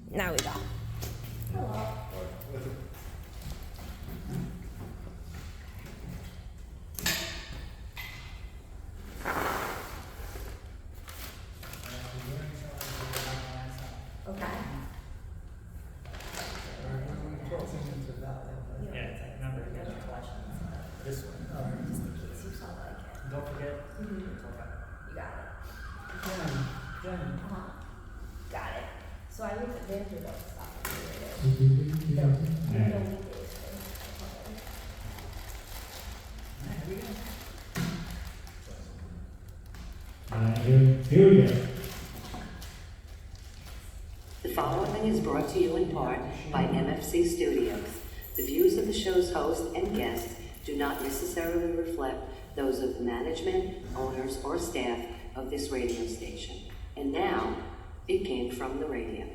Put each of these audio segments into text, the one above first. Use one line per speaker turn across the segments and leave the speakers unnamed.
Now we go. Okay.
Yeah, it's like, remember, you got your questions. This one.
Just in case you saw like it.
Don't forget.
Mm-hmm.
It's okay.
You got it.
Jen.
Got it. So I looked at their stuff.
Here we go.
The following is brought to you in part by MFC Studios. The views of the show's host and guests do not necessarily reflect those of the management, owners, or staff of this radio station. And now, it came from the radio.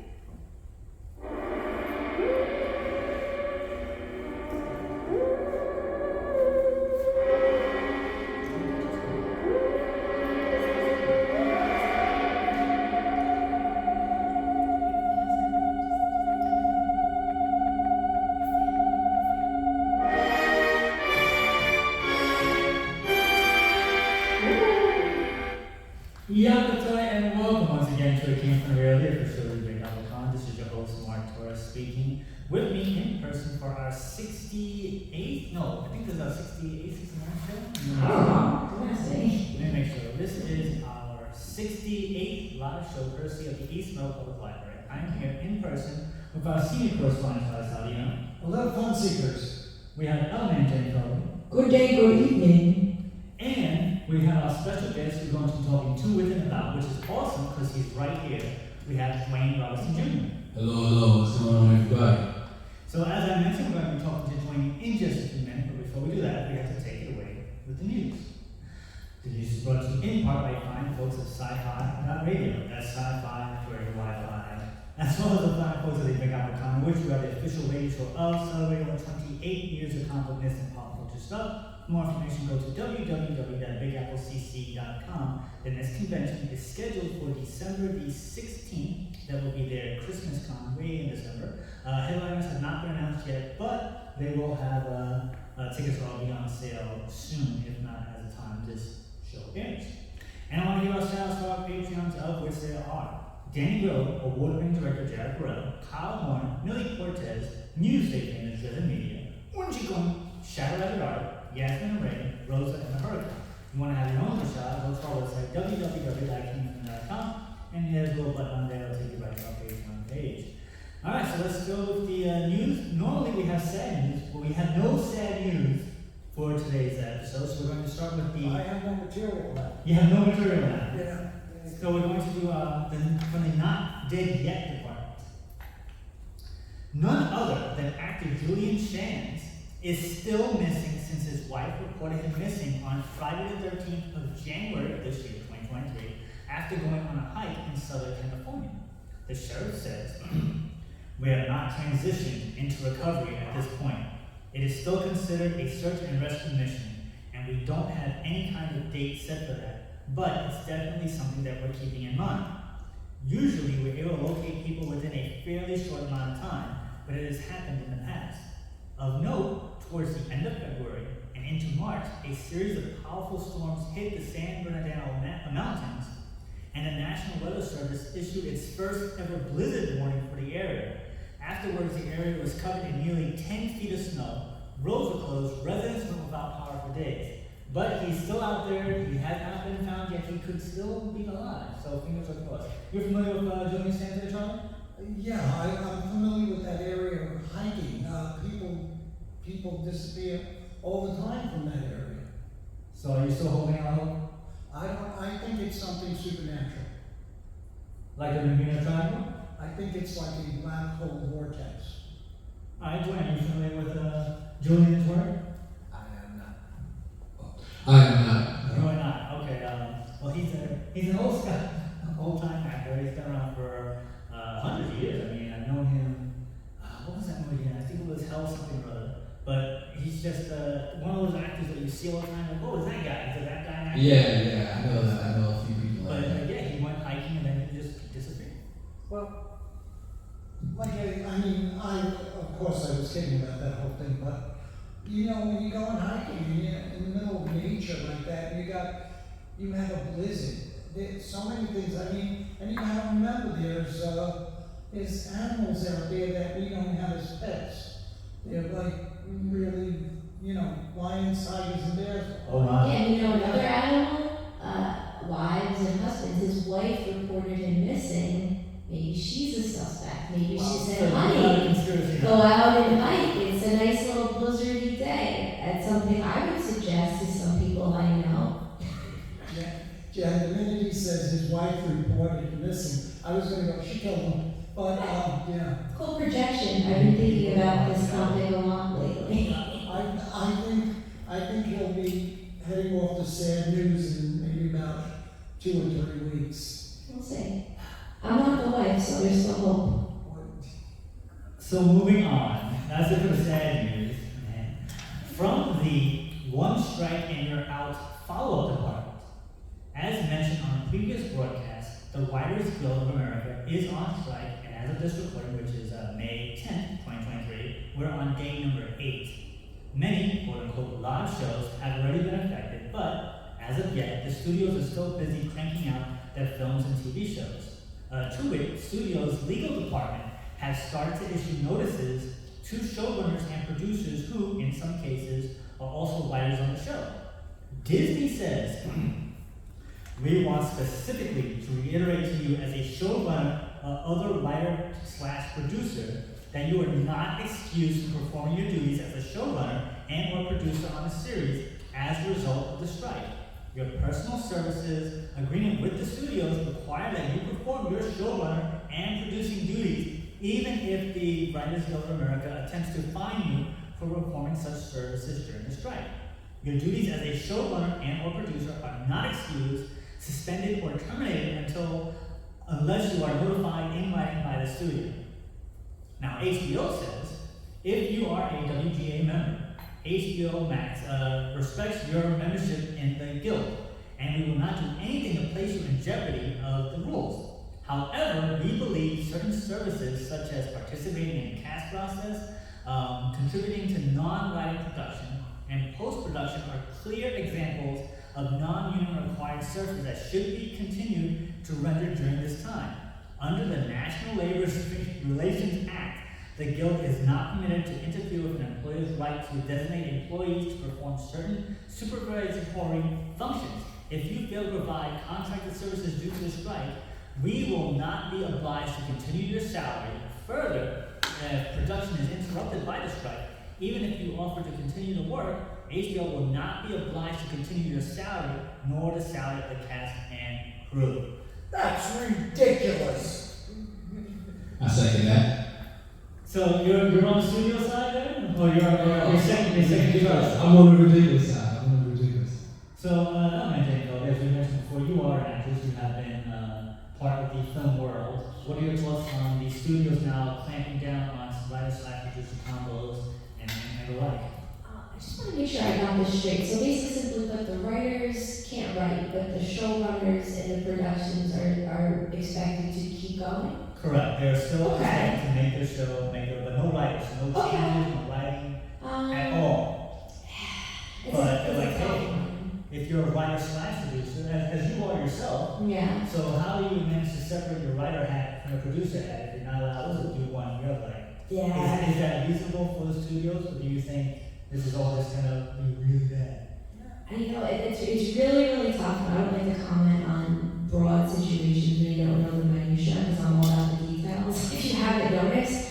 Yakata and welcome once again to a Came From the Radio facility in Big. This is your host Mark Torres speaking. With me in person for our 68th, no, I think this is our 68th, 69th show? Let me make sure. This is our 68th live show courtesy of the East Mill Public Library. I'm here in person with our senior correspondent, Salino.
Hello, fun seekers.
We have Elman Jenny Cole.
Good day, good evening.
And we have our special guest who's going to be talking to, with, and about, which is awesome because he's right here. We have Dwayne Robinson Jr.
Hello, what's going on, everybody?
So as I mentioned, we're going to be talking to Dwayne in just a few minutes, but before we do that, we have to take it away with the news. The news is brought to you in part by fine folks at Sci-Fi.radio. That's Sci-Fi for Wi-Fi. As well as the fine folks at the Big Apple Con, which we are the official radio show of, celebrating over 28 years of completeness and pop culture stuff. For more information, go to www.bigapplecc.com. The next convention is scheduled for December the 16th. That will be their Christmas con way in December. Headliners have not been announced yet, but they will have tickets will all be on sale soon, if not at the time this show airs. And I want to give our shout outs to our Patreons, of which there are Danny Grove, award-winning director Jared Burrell, Kyle Horn, Millie Cortez, Newsday famous Driven Media, Unjikon, Shadow Letter Art, Yasmin Ray, Rosa, and the Hurricane. You want to have your own shot, go to our website, www.kingfin.com, and there's a little button on there that'll take you right to our Patreon page. Alright, so let's go with the news. Normally we have sad news, but we have no sad news for today's episode, so we're going to start with the...
I have no material left.
You have no material now.
Yeah.
So we're going to do from the Not Dead Yet department. None other than actor Julian Shands is still missing since his wife reported him missing on Friday the 13th of January of this year, 2023, after going on a hike in Southern California. The sheriff says, "We have not transitioned into recovery at this point. It is still considered a search and rescue mission, and we don't have any kind of date set for that, but it's definitely something that we're keeping in mind. Usually we're able to locate people within a fairly short amount of time, but it has happened in the past. Of note, towards the end of February and into March, a series of powerful storms hit the San Bernardino Mountains, and the National Weather Service issued its first ever blizzard warning for the area. Afterwards, the area was covered in nearly 10 feet of snow, roads were closed, residents were without power for days. But he's still out there, he had not been found yet, he could still be alive, so fingers are crossed." You're familiar with Julian Shands, Charlie?
Yeah, I'm familiar with that area of hiking. People disappear all the time from that area.
So are you still holding out hope?
I think it's something supernatural.
Like the Bermuda Triangle?
I think it's like a black hole vortex.
Alright, Dwayne, are you familiar with Julian's work?
I am not.
No, not. Okay. Well, he's an old time actor. He's been around for hundreds of years. I mean, I've known him. What was that movie again? I think it was Hell something or other. But he's just one of those actors that you see all the time. Like, oh, is that guy? Is it that guy? An actor?
Yeah, I know that. I know a few people
But
like that.
yeah, he went hiking and then he just disappeared.
Well, like, I mean, of course I was kidding about that whole thing, but, you know, when you go on hiking and you're in the middle of nature like that, you have a blizzard. There's so many things, I mean, and you gotta remember there's animals out there that we don't have as pets. They're like really, you know, lions, tigers, and bears.
Oh, wow.
Yeah, and you know another animal, wives and husbands, his wife reported him missing. Maybe she's a suspect. Maybe she said, honey, go out and hike. It's a nice little blizzardy day. That's something I would suggest to some people I know.
Yeah, the minute he says his wife reported him missing, I was gonna go, she killed him. But, yeah.
Cool projection. I've been thinking about this topic a lot lately.
I think he'll be heading off to sad news in maybe about 2 or 3 weeks.
We'll see. I'm not the wife, so there's still hope.
So moving on, that's it for the sad news. Man. From the One Strike and You're Out follow-up department. As mentioned on a previous broadcast, the Writers Guild of America is on strike, and as of this recording, which is May 10th, 2023, we're on day number 8. Many quote-unquote live shows have already been affected, but as of yet, the studios are still busy cranking out their films and TV shows. To wit, studio's legal department has started to issue notices to showrunners and producers who, in some cases, are also writers on the show. Disney says, we want specifically to reiterate to you as a showrunner or other writer/producer that you are not excused from performing your duties as a showrunner and or producer on a series as a result of the strike. Your personal services agreement with the studios require that you perform your showrunner and producing duties, even if the Writers Guild of America attempts to fine you for performing such services during the strike. Your duties as a showrunner and or producer are not excused, suspended, or terminated unless you are notified in writing by the studio. Now, HBO says, if you are a WGA member, HBO Max respects your membership in the guild, and we will not do anything to place you in jeopardy of the rules. However, we believe certain services, such as participating in the cast process, contributing to non-writing production, and post-production are clear examples of non-union required services that should be continued to render during this time. Under the National Labor Relations Act, the Guild is not permitted to interfere with an employer's right to designate employees to perform certain supervisory functions. If you fail to provide contracted services due to the strike, we will not be obliged to continue your salary. Further, if production is interrupted by the strike, even if you offer to continue the work, HBO will not be obliged to continue your salary, nor the salary of the cast and crew.
That's ridiculous.
I second that.
So you're on the studio side there? Or you're second trust?
I'm on the ridiculous side.
So, not mentioning though, as we mentioned before, you are an actress, you have been part of the film world. What are your thoughts on the studios now clamping down on writer/producer combos and the like?
I just want to make sure I got this straight. So basically, simply put, the writers can't write, but the showrunners and the productions are expected to keep going.
Correct. They're still expected to make their show, but no writers, no changes, no writing at all.
It's
But
a
like,
tough
hey,
one.
if you're a writer/producer, as you are yourself,
Yeah.
so how do you manage to separate your writer hat from your producer hat if you're not allowed to do one or the other?
Yeah.
Is that reasonable for the studios, or do you think this is all just gonna be really bad?
You know, it's really, really tough, and I don't like to comment on broad situations when you don't know the minutia, because I'm all about the details. If you haven't noticed,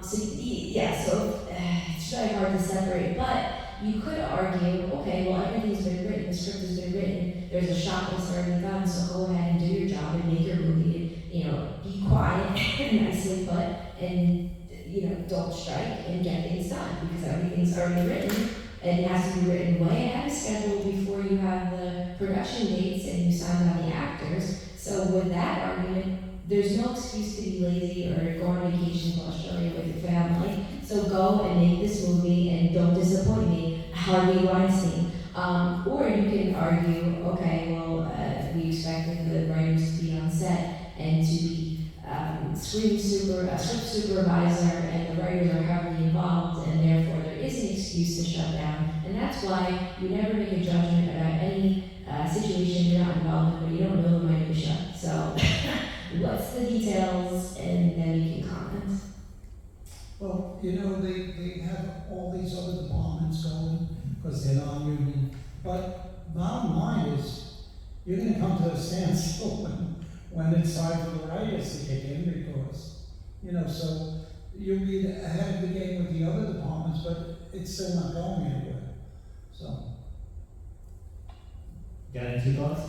it's really hard to separate, but you could argue, okay, well, everything's been written, the script has been written, there's a shot that's already done, so go ahead and do your job and make your movie, and, be quiet and nicely put, and, don't strike and get things done, because everything's already written, and it has to be written way ahead of schedule before you have the production dates and you sign out the actors. So with that argument, there's no excuse to be lazy or go on vacation to Australia with your family. So go and make this movie and don't disappoint me, Harvey Weinstein. Or you can argue, okay, well, we expected the writers to be on set and to be script supervisor and the writers are heavily involved, and therefore there is an excuse to shut down. And that's why you never make a judgment about any situation you're not involved in, but you don't know the minutia. So, what's the details, and then you can comment.
Well, you know, they have all these other departments going because they're non-union. But bottom line is, you're going to come to a standstill when it's time for the writers to kick in because, you know, so you'll be ahead of the game with the other departments, but it's still not going anywhere. So.
Got any thoughts?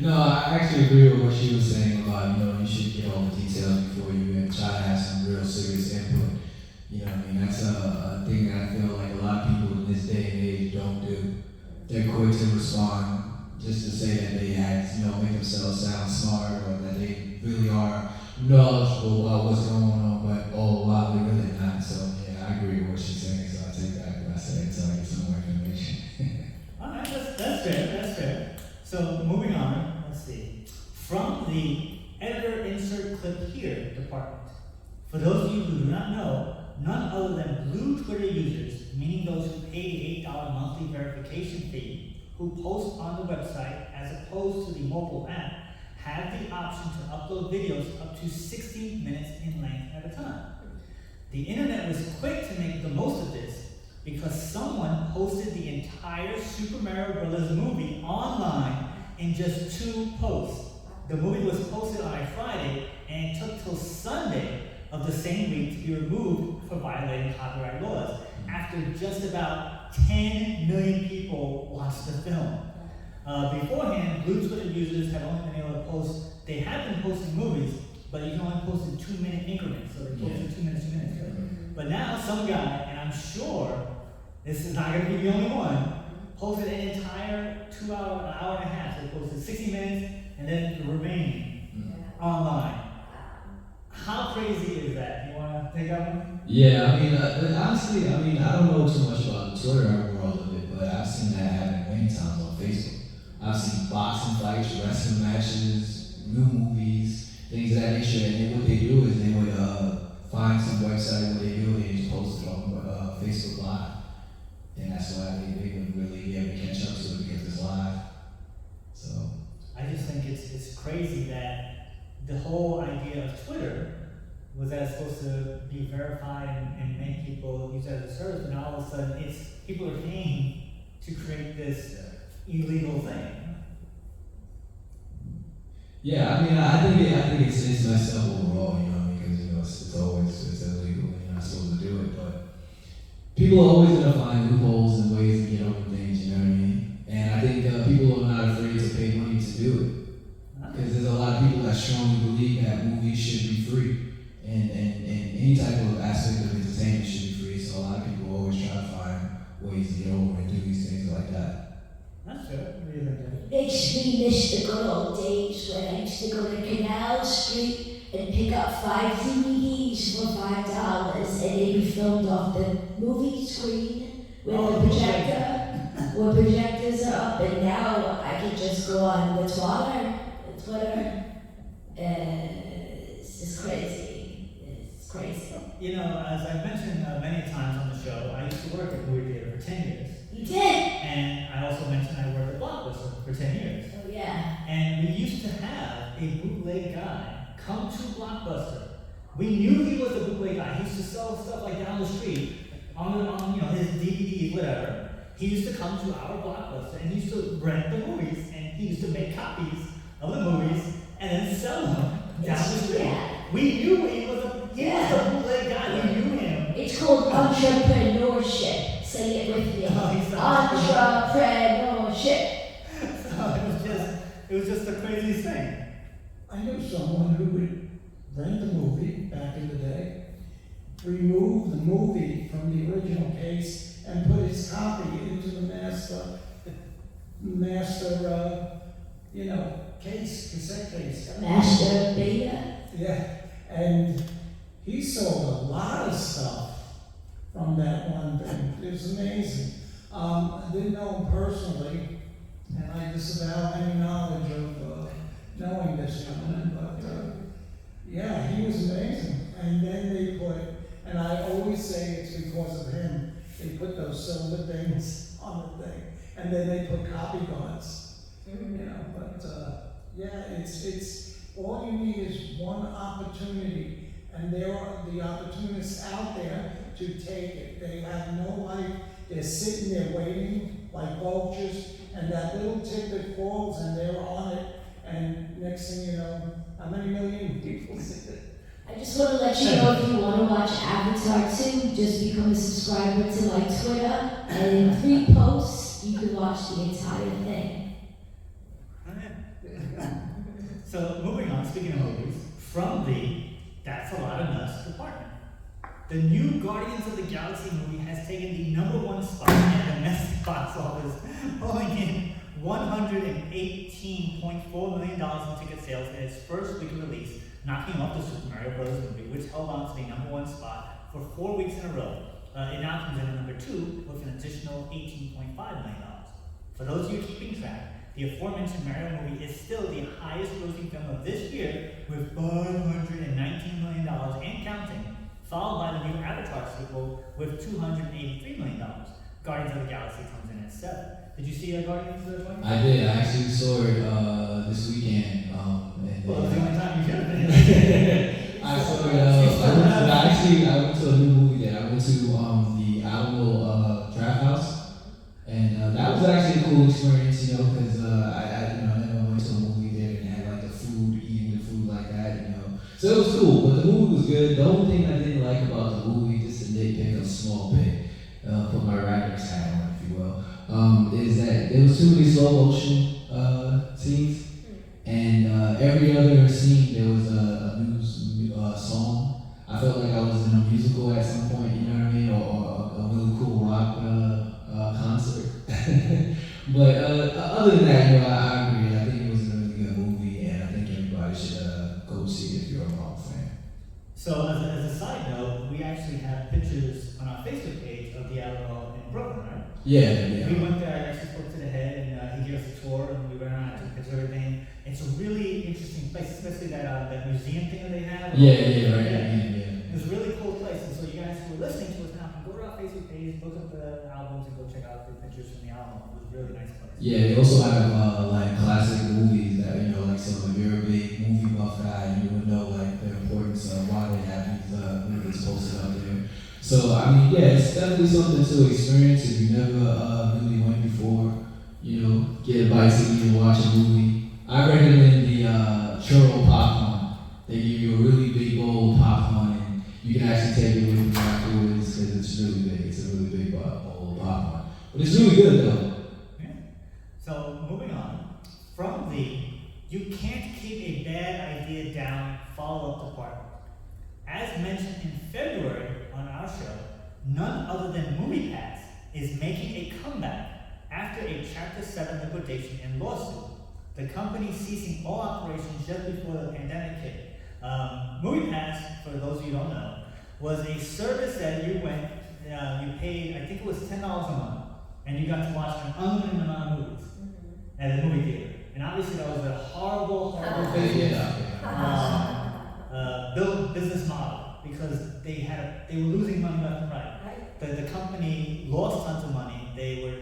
No, I actually agree with what she was saying about, you should get all the details before you and try to have some real serious input. That's a thing that I feel like a lot of people in this day and age don't do. They're quick to respond just to say that they had, make themselves sound smart or that they really are knowledgeable about what's going on, but wow, they're really not. So yeah, I agree with what she's saying, so I take back what I said until I get some more information.
All right, that's fair. So moving on, let's see. From the editor insert clip here department. For those of you who do not know, none other than blue Twitter users, meaning those who pay the $8 monthly verification fee, who post on the website as opposed to the mobile app, have the option to upload videos up to 60 minutes in length at a time. The internet was quick to make the most of this because someone posted the entire Super Mario Bros. Movie online in just 2 posts. The movie was posted on a Friday and it took till Sunday of the same week to be removed for violating copyright laws after just about 10 million people watched the film. Beforehand, blue Twitter users had only been able to post, they had been posting movies, but you can only post in 2-minute increments, so they posted 2 minutes. But now some guy, and I'm sure this is not going to be the only one, posted an entire 2 hour, an hour and a half. They posted 60 minutes and then the remaining online. How crazy is that? You want to take that one?
Yeah, honestly, I don't know too much about the Twitter world of it, but I've seen that happen many times on Facebook. I've seen boxing fights, wrestling matches, new movies, things of that nature, and then what they do is they would find some website where they just post it on Facebook Live. And that's why they wouldn't really be able to catch up to it because it's live. So
I just think it's crazy that the whole idea of Twitter was that it's supposed to be verified and make people use it as a service, but now all of a sudden people are paying to create this illegal thing.
yeah, I think it's messed up overall, because it's illegal and you're not supposed to do it, but people are always gonna find loopholes and ways to get over things, you know what I mean? And I think people are not afraid to pay money to do it. Because there's a lot of people that strongly believe that movies should be free. And any type of aspect of entertainment should be free. So a lot of people always try to find ways to get over and do these things like that.
That's good. What do you think, David?
Makes me miss the good old days when I used to go to Canal Street and pick up 5 DVDs for $5 and they'd be filmed off the movie screen with the projector, where projectors are up, and now I can just go on the Twitter, and it's just crazy. It's crazy.
As I've mentioned many times on the show, I used to work at movie theater for 10 years.
You did?
And I also mentioned I worked at Blockbuster for 10 years.
Oh yeah.
And we used to have a bootleg guy come to Blockbuster. We knew he was a bootleg guy. He used to sell stuff like down the street on his DVD, whatever. He used to come to our Blockbuster and he used to rent the movies and he used to make copies of the movies and then sell them down the street.
Yeah.
We knew he was a bootleg guy. We knew him.
It's called entrepreneurship. Say it with me. Entrepreneurship.
So it was just the craziest thing.
I knew someone who would rent a movie back in the day, remove the movie from the original case, and put his copy into the master cassette case.
Master beta.
Yeah, and he sold a lot of stuff from that one thing. It was amazing. I didn't know him personally, and I disavow any knowledge of knowing this gentleman, but Yeah, he was amazing. And then they put, and I always say it's because of him, they put those silver things on the thing. And then they put copy guards, you know, but, yeah, it's, all you need is one opportunity. And there are the opportunists out there to take it. They have no life. They're sitting there waiting like vultures, and that little tidbit falls and they're on it. And next thing you know, how many million people see it?
I just want to let you know, if you want to watch Avatar 2, just become a subscriber to my Twitter, and in 3 posts, you can watch the entire thing.
So moving on, speaking of movies, from the That's a Lot of Nuts department. The new Guardians of the Galaxy movie has taken the #1 spot at the domestic box office, pulling in $118.4 million in ticket sales in its first week of release, knocking off the Super Mario Bros. Movie, which held on to the #1 spot for 4 weeks in a row. It now comes in at #2 with an additional $18.5 million. For those of you keeping track, the aforementioned Mario movie is still the highest grossing film of this year with $519 million and counting, followed by the new Avatar sequel with $283 million. Guardians of the Galaxy comes in at 7. Did you see Guardians of the Galaxy?
I did. I actually saw it this weekend.
Well, it's the only time you could have been.
I saw it. I went to a new movie there. I went to the Alamo Draft House, and that was actually a cool experience, you know, because I never went to a movie there and had like eating the food like that, you know. So it was cool, but the movie was good. The only thing I didn't like about the movie, just a nitpick, a small bit, put my Ragnar's hat on, if you will, is that there was too many slow motion scenes, and every other scene there was a new song. I felt like I was in a musical at some point, you know what I mean, or a really cool rock concert. But other than that, you know, I agree. I think it was a really good movie, and I think everybody should go see it if you're a Marvel fan.
So as a side note, we actually have pictures on our Facebook page of the Alamo in Brooklyn, right?
Yeah.
We went there, I actually spoke to the head, and he gave us a tour, and we went around and took pictures of everything. It's a really interesting place, especially that museum thing that they have.
Yeah.
It's a really cool place, and so you guys who are listening to us now can go to our Facebook page, look up the albums, and go check out the pictures from the album. It was a really nice place.
Yeah, they also have like classic movies that, you know, like, so if you're a big movie buff guy, you would know like the importance of why they have these movies posted up there. So I mean, yeah, it's definitely something to experience if you never really went before. You know, get a bicycle and watch a movie. I recommend the churro popcorn. They give you a really big bowl of popcorn, and you can actually take it with you afterwards because it's really big. It's a really big bowl of popcorn, but it's really good though.
So moving on, from the you can't keep a bad idea down follow-up department. As mentioned in February on our show, none other than MoviePass is making a comeback after a Chapter 7 liquidation and lawsuit. The company ceasing all operations just before the pandemic hit. MoviePass, for those of you who don't know, was a service that you paid, I think it was $10 a month, and you got to watch an unlimited amount of movies at the movie theater. And obviously that was a horrible business model because they were losing money left and right. The company lost tons of money. They were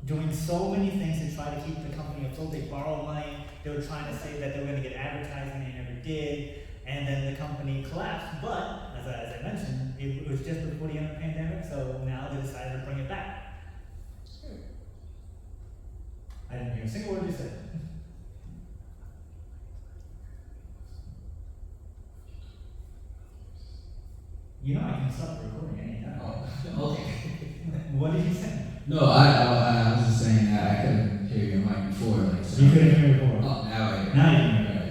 doing so many things to try to keep the company afloat. They borrowed money. They were trying to say that they were going to get advertising, they never did. And then the company collapsed. But as I mentioned, it was just before the end of the pandemic, so now they decided to bring it back. I didn't hear a single word you said. You know I can stop the recording anytime.
Oh, okay.
What did you say?
No, I was just saying that I couldn't hear your mic before. Like, so
You couldn't hear me before.
Oh, now I hear.
Now you can hear me.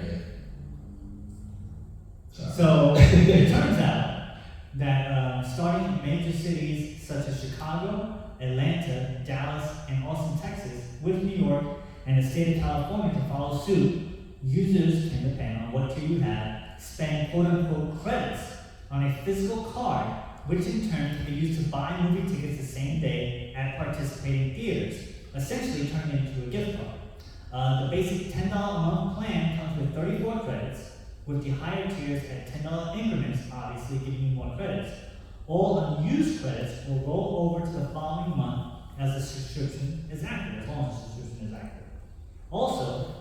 So it turns out that starting in major cities such as Chicago, Atlanta, Dallas, and Austin, Texas, with New York and the state of California to follow suit, users can depend on what tier you have, spend quote-unquote credits on a physical card, which in turn can be used to buy movie tickets the same day at participating theaters, essentially turning it into a gift card. The basic $10 a month plan comes with 34 credits, with the higher tiers at $10 increments, obviously giving you more credits. All unused credits will roll over to the following month as the subscription is active, as long as the subscription is active. Also,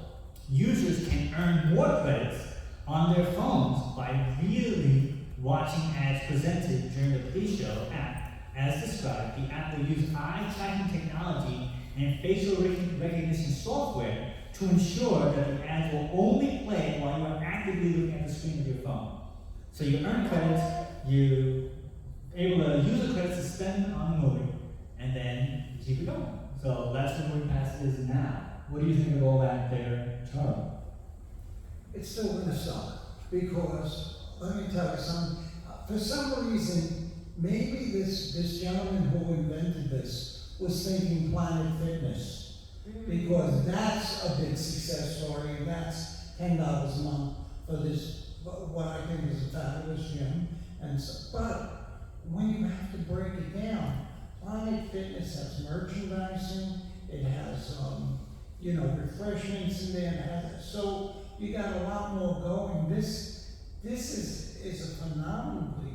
users can earn more credits on their phones by really watching ads presented during the pre-show app. As described, the app will use eye-tracking technology and facial recognition software to ensure that the ads will only play while you are actively looking at the screen of your phone. So you earn credits, you're able to use the credits to spend on the movie, and then you keep it going. So that's what Movie Pass is now. What do you think of all that there, Charlie?
It's still gonna suck, because, let me tell you, for some reason, maybe this gentleman who invented this was thinking Planet Fitness, because that's a big success story, and that's $10 a month for this, what I think is a fabulous gym. And so, but when you have to break it down, Planet Fitness has merchandising, it has, refreshments in there, it has, so you got a lot more going. This is a phenomenally,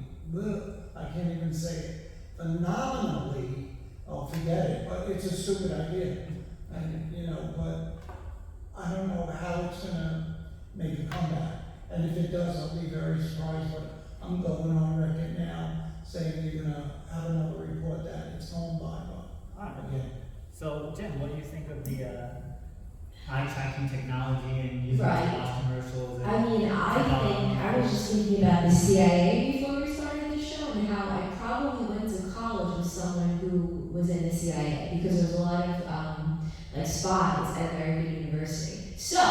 I can't even say it, phenomenally, oh, forget it, but it's a stupid idea. And, but I don't know how it's gonna make a comeback. And if it does, I'll be very surprised, but I'm going on record now saying you're gonna have another report that it's going by, again.
So, Jim, what do you think of the eye-tracking technology and using
Right.
it to watch commercials?
I was just thinking about the CIA before we started the show, and how I probably went to college with someone who was in the CIA, because there's a lot of spies at American University. So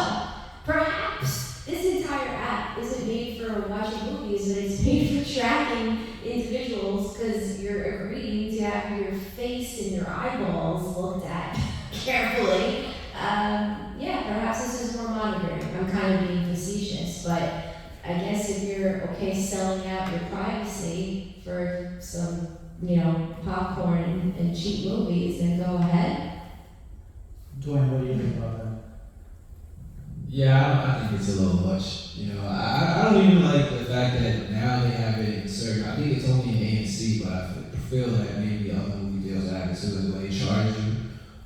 perhaps this entire app isn't made for watching movies, but it's made for tracking individuals, because you're agreeing to have your face and your eyeballs looked at carefully. Perhaps this is more monitoring. I'm kind of being facetious, but I guess if you're okay selling out your privacy for some, popcorn and cheap movies, then go ahead.
Dwayne, what do you think about that?
Yeah, I think it's a little much. I don't even like the fact that now they have it in certain. I think it's only in AMC, but I feel that maybe other movie deals have it too, as well. They charge you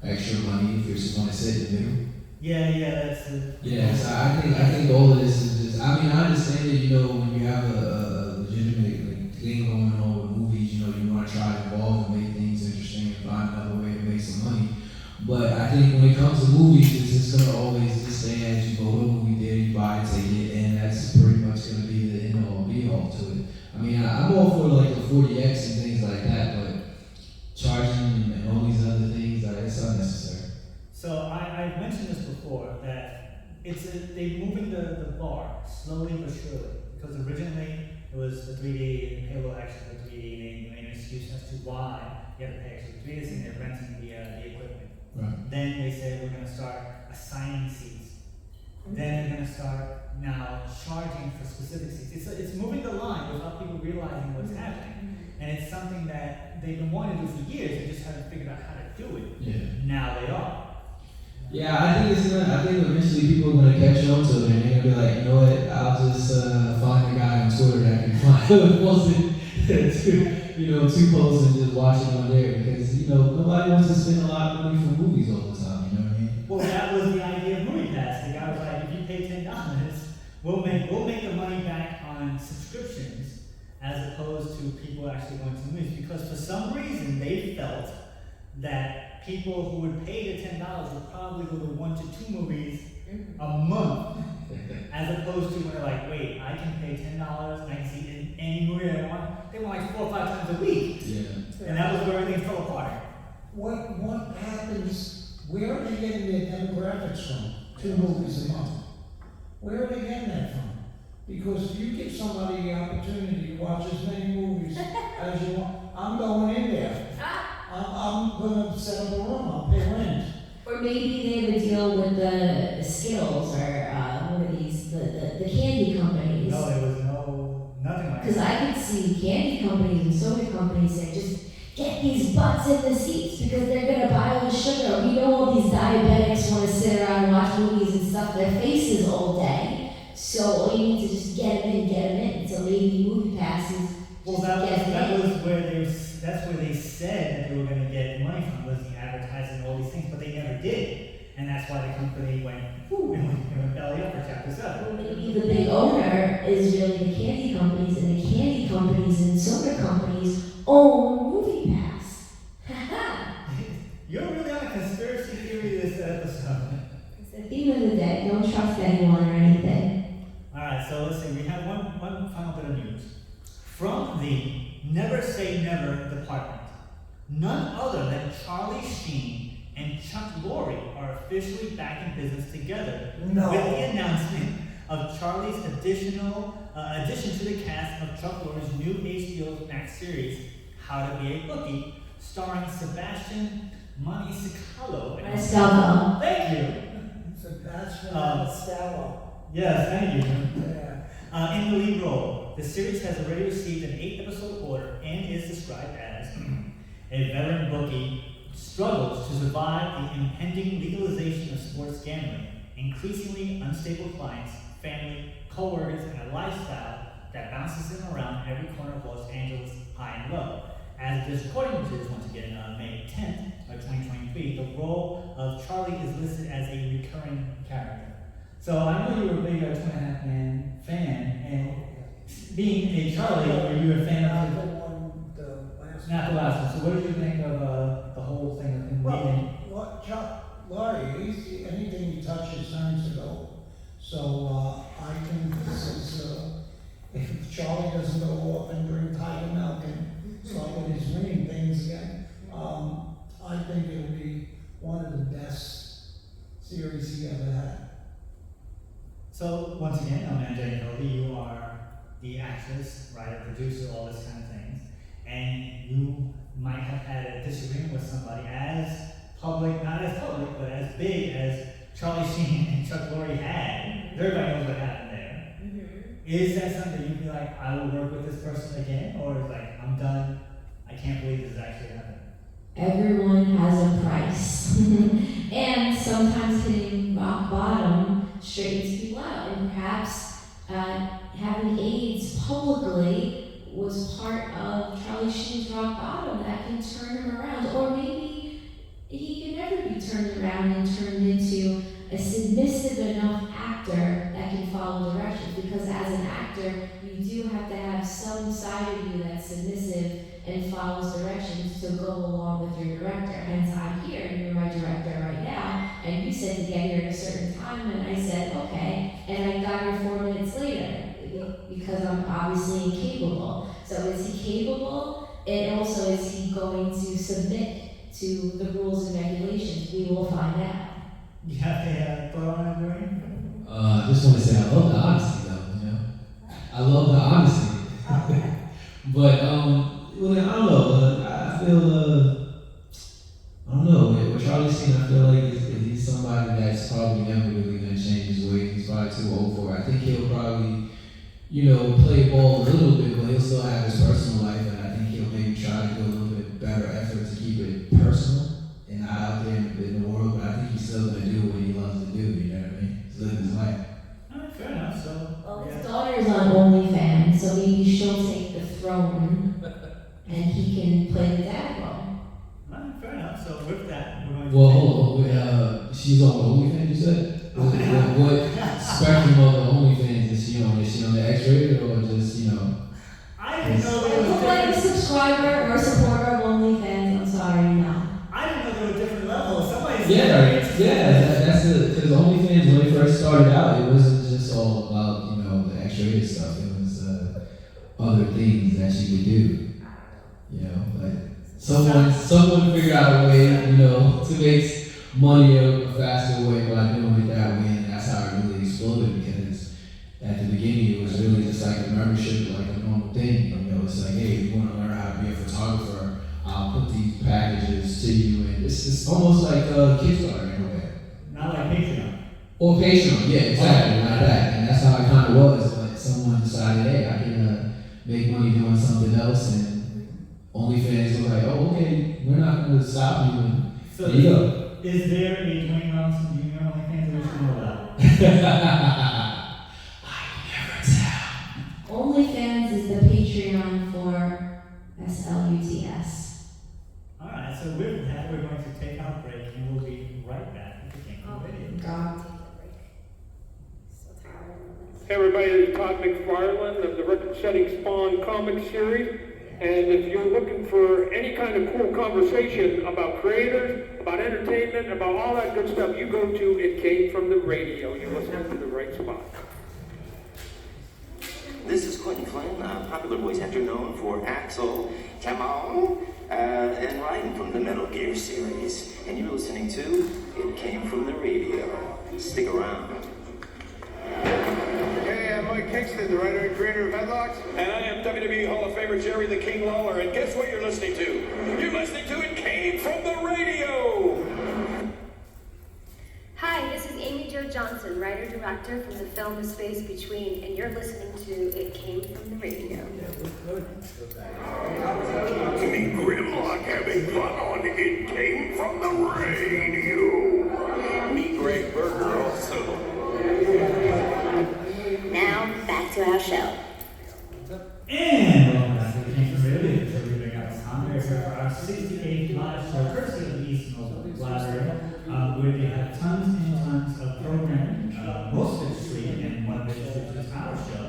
extra money if you're just going to sit in the middle.
Yeah, that's it.
Yeah, so I think all of this is just. I understand that when you have a legitimate thing going on with movies, you want to try to evolve and make things interesting and find another way to make some money. But I think when it comes to movies, it's just gonna always just stay as you go to a movie theater, you buy a ticket, and that's pretty much gonna be the end all be all to it. I'm all for like the 40X and things like that, but charging and all these other things, it's unnecessary.
So I mentioned this before, that they're moving the bar slowly but surely, because originally it was the 3D and Halo actually the 3D, and they made an excuse as to why you have to pay extra for 3D, and they're renting the equipment.
Right.
Then they said we're going to start assigning seats. Then they're going to start now charging for specific seats. It's moving the line without people realizing what's happening. And it's something that they've been wanting to do for years. They just haven't figured out how to do it.
Yeah.
Now they are.
Yeah, I think eventually people are gonna catch on to it, and they're gonna be like, you know what? I'll just find a guy on Twitter that can post it two posts and just watch it on there, because nobody wants to spend a lot of money for movies all the time. You know what I mean?
Well, that was the idea of Movie Pass. The guy was like, if you pay $10, we'll make the money back on subscriptions, as opposed to people actually going to movies. Because for some reason they felt that people who would pay the $10 would probably go to 1 to 2 movies a month, as opposed to when they're like, wait, I can pay $10 and I can see any movie I want. They want like 4 or 5 times a week.
Yeah.
And that was where everything fell apart.
What happens, where are they getting their demographics from? 2 movies a month. Where are they getting that from? Because if you give somebody the opportunity to watch as many movies as you want, I'm going in there. I'm gonna set up a room, I'll pay rent.
Or maybe they have a deal with the Skittles, or what are these, the candy companies.
No, there was nothing like
Because
that.
I could see candy companies and soda companies saying, just get these butts in the seats because they're going to buy all the sugar. We know all these diabetics want to sit around and watch movies and stuff their faces all day. So all you need to just get them in. So maybe movie passes.
Well, that's where they said that they were gonna get money from, was the advertising and all these things, but they never did. And that's why the company went, whoo, and went belly up for chapter 7.
Maybe the big owner is really the candy companies, and the candy companies and soda companies own movie pass.
You're really on a conspiracy theory this episode.
At the end of the day, don't trust anyone or anything.
Alright, so let's see, we have one final bit of news. From the Never Say Never department, none other than Charlie Sheen and Chuck Lorre are officially back in business together
No.
with the announcement of Charlie's addition to the cast of Chuck Lorre's new HBO Max series, How to Be a Bookie, starring Sebastian Maniscalco.
Maniscalco.
Thank you.
Sebastian
Maniscalco. Yes, thank you.
Yeah.
In the lead role, the series has already received an 8-episode order and is described as a veteran bookie struggles to survive the impending legalization of sports gambling, increasingly unstable clients, family, co-workers, and a lifestyle that bounces him around every corner of Los Angeles, high and low. As this recording is once again May 10th of 2023, the role of Charlie is listed as a recurring character. So I know you were a big 2.5 Man fan, and being a Charlie, were you a fan of
the one, the last
not the last one? So what did you think of the whole thing of him leaving?
Well, Chuck Lorre, anything he touches turns to gold. So I think this is, if Charlie doesn't go off and drink Tiger Milk and start with his winning things again, I think it'll be one of the best series he ever had.
So once again, I'm Jane Cody. You are the actress, writer, producer, all this kind of things, and you might have had a disagreement with somebody as public, not as public, but as big as Charlie Sheen and Chuck Lorre had. Everybody knows what happened there. Is that something you'd be like, I will work with this person again, or is like, I'm done, I can't believe this is actually happening?
Everyone has a price. And sometimes hitting rock bottom straightens people out. And perhaps having AIDS publicly was part of Charlie Sheen's rock bottom that can turn him around. Or maybe he can never be turned around and turned into a submissive enough actor that can follow directions. Because as an actor, you do have to have some side of you that's submissive and follows directions to go along with your director. Hence, I'm here, and you're my director right now, and you said to get here at a certain time, and I said, okay, and I got here 4 minutes later, because I'm obviously incapable. So is he capable? And also, is he going to submit to the rules and regulations? We will find out.
You have a thought on it, Dwayne?
I just want to say I love the honesty, though. You know, I love the honesty. But well, I don't know. I feel I don't know. With Charlie Sheen, I feel like he's somebody that's probably never really gonna change his ways. He's probably too old for it. I think he'll probably, play ball a little bit, but he'll still have his personal life, and I think he'll maybe try to do a little bit better effort to keep it personal and not out there in the world. But I think he's still gonna do what he loves to do. You know what I mean? He's living his life.
Alright, fair enough. So,
Well, his daughter's on OnlyFans, so maybe she'll take the throne, and he can play the dad role.
Alright, fair enough. So with that, we're going to.
Well, hold on. She's on OnlyFans, you said? What spectrum of the OnlyFans is she on? Is she on the X-rated or just,
I didn't know there was
Look like a
different.
subscriber or supporter of OnlyFans, I'm sorry, no.
I didn't know there were different levels. Somebody said
that's it. Because OnlyFans, when it first started out, it wasn't just all about, the X-rated stuff. It was other things that she could do. Like someone figured out a way, to make money a faster way by doing it that way, and that's how it really exploded. Because at the beginning, it was really just like a membership, like a normal thing. It's like, hey, if you want to learn how to be a photographer, I'll put these packages to you, and it's almost like Kickstarter in a way.
Not like Patreon.
Or Patreon, yeah, exactly, like that. And that's how it kind of was. But someone decided, hey, I can make money doing something else, and OnlyFans was like, oh, okay, we're not going to stop you. And
So
there you go.
Is there a Dwayne Robinson Jr. OnlyFans that we should know about? like that if it came from the radio.
God.
Hey everybody, this is Todd McFarlane of the Record-Setting Spawn comic series. And if you're looking for any kind of cool conversation about creators, about entertainment, about all that good stuff, you go to It Came From The Radio. You're listening to the right spot.
This is Quentin Flynn, a popular voice actor known for Axel, Jamal, and Raiden from the Metal Gear series. And you're listening to It Came From The Radio. Stick around.
Hey, I'm Mike Kingston, the writer and creator of Headlocks.
And I am WWE Hall of Famer Jerry the King Lawler, and guess what you're listening to? You're listening to It Came From The Radio!
Hi, this is Amy Jo Johnson, writer-director from the film The Space Between, and you're listening to It Came From The Radio.
Meet Grimlock having fun on It Came From The Radio! Meet Greg Berger also.
Now, back to our show.
And welcome back to the King from Radio. So we're doing our time here for our 68th live show, courtesy of the East Mobile Library, where they have tons and tons of programming. Most of it's free, and one of it is our show.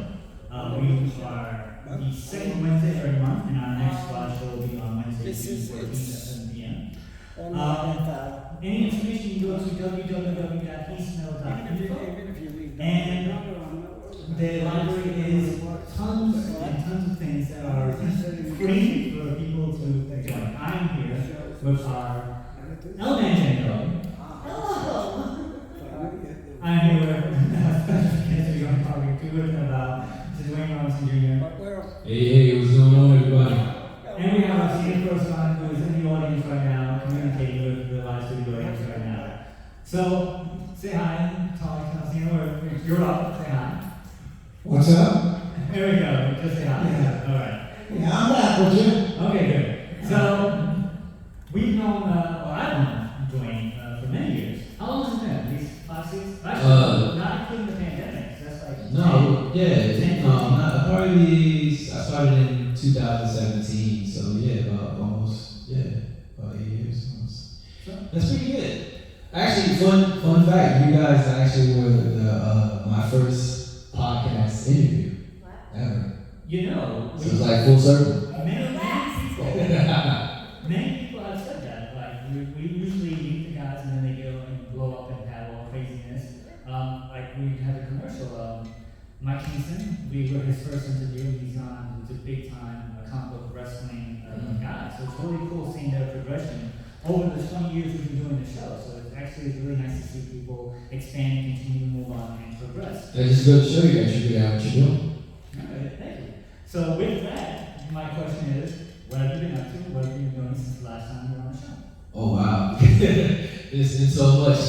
We are the second Wednesday every month, and our next live show will be on Wednesday, June 14th at 7 p.m. Any information, you go to www.eastmail.info, and the library is tons and tons of things that are free for people to join. I'm here with our elementary.
Hello.
I'm here with we're going to talk about Dwayne Jr.
Hey, what's going on, everybody?
And we have a senior person who is in the audience right now, communicating with the live studio audience right now. So, say hi, talk, you're up, say hi.
What's up?
There we go, just say hi.
Yeah.
All right.
Yeah, I'm back with you.
Okay, good. So, we've known, I've known Dwayne for many years. How long has it been? At least 5, 6? Actually, not including the pandemic. That's like
No,
10,
yeah, probably I started in 2017, so yeah, about 8 years almost. That's pretty good. Actually, fun fact, you guys actually were my first podcast interview ever.
You know,
So it's like full circle.
many people have said that. Like, we usually meet the guys and then they go and blow up and have all craziness. Like, we had a commercial, Mike Kingston, we were his first interview, he's a big time comic book wrestling guy. So it's really cool seeing their progression over the 20 years we've been doing the show. So it's really nice to see people expand and continue to move on and progress.
That just goes to show you that you're good at what you're doing.
All right, thank you. So with that, my question is, what have you been up to? What have you been doing since the last time you were on the show?
Oh wow, it's been so much.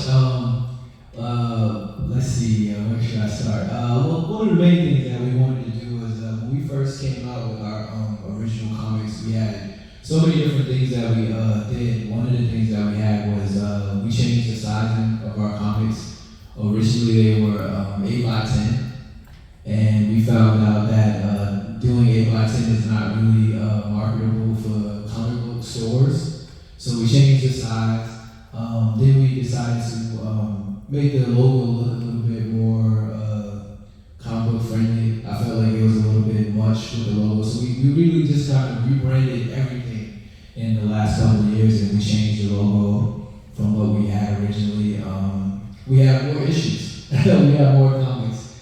Let's see, where should I start? Well, one of the main things that we wanted to do was when we first came out with our original comics, we had so many different things that we did. One of the things that we had was we changed the sizing of our comics. Originally they were 8 by 10, and we found out that doing 8 by 10 is not really marketable for comic book stores. So we changed the size. Then we decided to make the logo look a little bit more comic book friendly. I felt like it was a little bit much with the logo. So we really just kind of rebranded everything in the last couple of years, and we changed the logo from what we had originally. We have more issues. We have more comics.